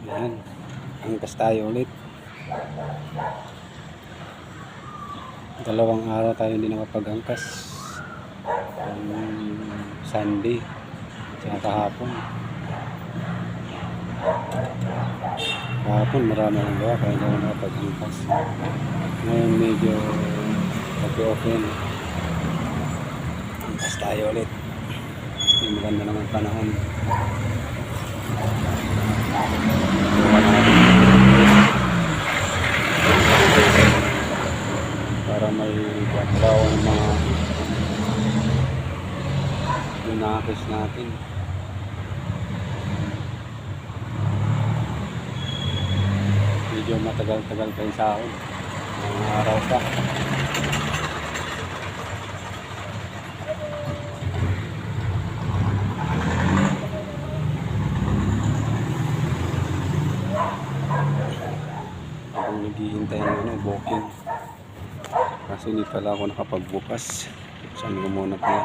Yan. Angkas tayo ulit. Dalawang araw tayo hindi nakapag-angkas. Sunday. Tsaka kahapon. Kahapon marami ang gawa kaya hindi ako nakapag-angkas. Ngayon medyo okay na. Angkas tayo ulit. Yung maganda naman panahon. Para may pagkaw ng mga lunakis natin. Medyo matagal-tagal pa yung sahod. Mga araw pa. Habang naghihintay ng booking. Kasi hindi pala ako nakapagbukas. Saan ko muna pala.